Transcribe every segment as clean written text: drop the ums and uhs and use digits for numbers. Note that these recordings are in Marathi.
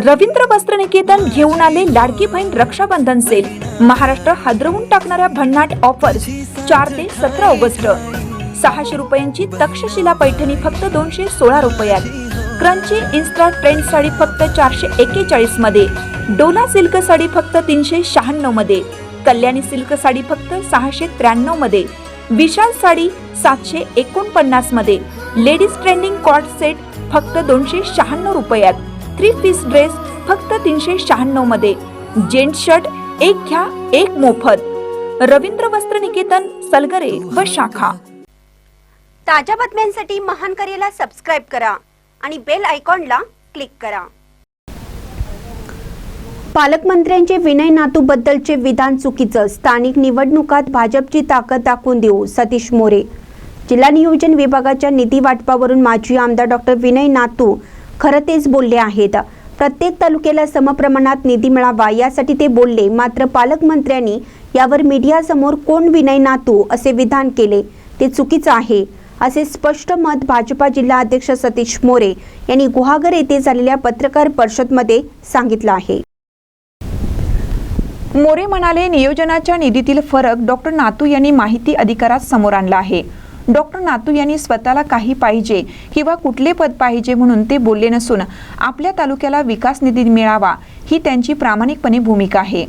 रवींद्र वस्त्रनिकेतन घेऊन आले लाडकी बहीण रक्षाबंधन सेल। महाराष्ट्र हादरवून टाकणाऱ्या भन्नाट ऑफर्स 4 ते 17 ऑगस्ट। 600 रुपयांची तक्षशिला पैठणी फक्त 216 रुपयात। क्रंची इन्स्टा ट्रेंड साडी फक्त 441 मध्ये। डोला सिल्क साडी फक्त 396 मध्ये। कल्याणी सिल्क साडी फक्त 693 मध्ये। विशाल साडी 749 मध्ये। लेडीज ट्रेंडिंग कॉर्ड सेट फक्त 296 रुपयात। 3 पीस ड्रेस फक्त 396 मध्ये। जेंट्स शर्ट एक घ्या एक मोफत। रवींद्र वस्त्रनिकेतन, सलगरे व शाखा। ताज्या बातम्यांसाठी महान करेला सबस्क्राइब करा आणि बेल आयकॉनला क्लिक करा। पालकमंत्र्यांचे विनय नातू बद्दलचे विधान चुकीचं। स्थानिक निवडणुकात भाजपची ताकद दाखवून देऊ, सतीश मोरे। जिल्हा नियोजन विभागाच्या निधी वाटपावरून माजी आमदार डॉक्टर विनय नातू खरं तेच बोलले आहेत। प्रत्येक तालुक्याला समप्रमाणात निधी मिळावा यासाठी ते बोलले। मात्र पालकमंत्र्यांनी यावर मीडियासमोर कोण विनय नातू असे विधान केले ते चुकीचं आहे, असे स्पष्ट मत भाजपा जिल्हा अध्यक्ष सतीश मोरे यांनी गुहागर येथे झालेल्या पत्रकार परिषदेमध्ये सांगितलं आहे। मोरे म्हणाले, नियोजनाच्या निधीतील फरक डॉक्टर नातू यांनी माहिती अधिकारात समोर आणला आहे। डॉक्टर नातू यांनी स्वतःला काही पाहिजे किंवा कुठले पद पाहिजे म्हणून ते बोलले नसून आपल्या तालुक्याला विकास निधी मिळावा ही त्यांची प्रामाणिकपणे भूमिका आहे।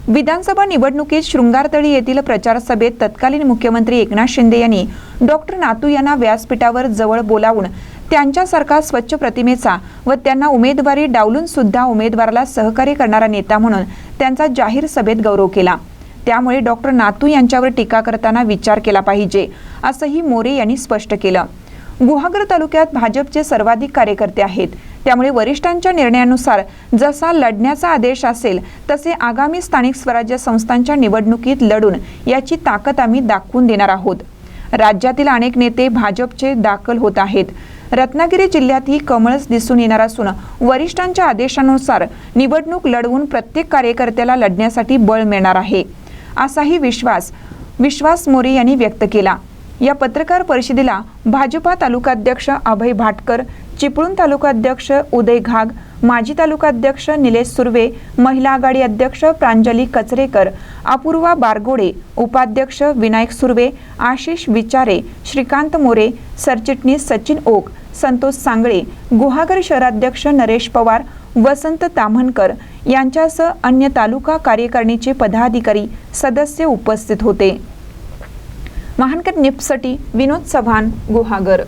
विधानसभा निवडणुकीत शृंगारतळी येथील प्रचार सभेत तत्कालीन मुख्यमंत्री एकनाथ शिंदे यांनी डॉक्टर नातू यांना व्यासपीठावर जवळ बोलावून त्यांच्यासारखा स्वच्छ प्रतिमेचा व त्यांना उमेदवारी डावलून सुद्धा उमेदवाराला सहकार्य करणारा नेता म्हणून त्यांचा जाहीर सभेत गौरव केला। त्यामुळे डॉक्टर नातू यांच्यावर टीका करताना विचार केला पाहिजे, असंही मोरे यांनी स्पष्ट केलं। गुहागर तालुक्यात भाजपचे सर्वाधिक कार्यकर्ते आहेत, त्यामुळे वरिष्ठांच्या निर्णयानुसार जसा लढण्याचा आदेश असेल तसे आगामी स्थानिक स्वराज्य संस्थांच्या निवडणुकीत लढून याची ताकद आम्ही दाखवून देणार आहोत। राज्यातील अनेक नेते भाजपचे दाखल होत आहेत। रत्नागिरी जिल्ह्यातही कमळच दिसून येणार असून वरिष्ठांच्या आदेशानुसार निवडणूक लढवून प्रत्येक कार्यकर्त्याला लढण्यासाठी बळ मिळणार आहे, असाही विश्वास मोरे यांनी व्यक्त केला। या पत्रकार परिषदेला भाजपा तालुकाध्यक्ष अभय भाटकर, चिपळूण तालुकाध्यक्ष उदय घाग, माजी तालुकाध्यक्ष निलेश सुर्वे, महिला आघाडी अध्यक्ष प्रांजली कचरेकर, अपूर्वा बारगोडे, उपाध्यक्ष विनायक सुर्वे, आशिष विचारे, श्रीकांत मोरे, सरचिटणीस सचिन ओक, संतोष सांगळे, गुहागर शहराध्यक्ष नरेश पवार, वसंत ताम्हणकर यांच्यासह अन्य तालुका कार्यकारिणीचे पदाधिकारी सदस्य उपस्थित होते। महानकर निप्सटी विनोद चव्हाण, गुहागर।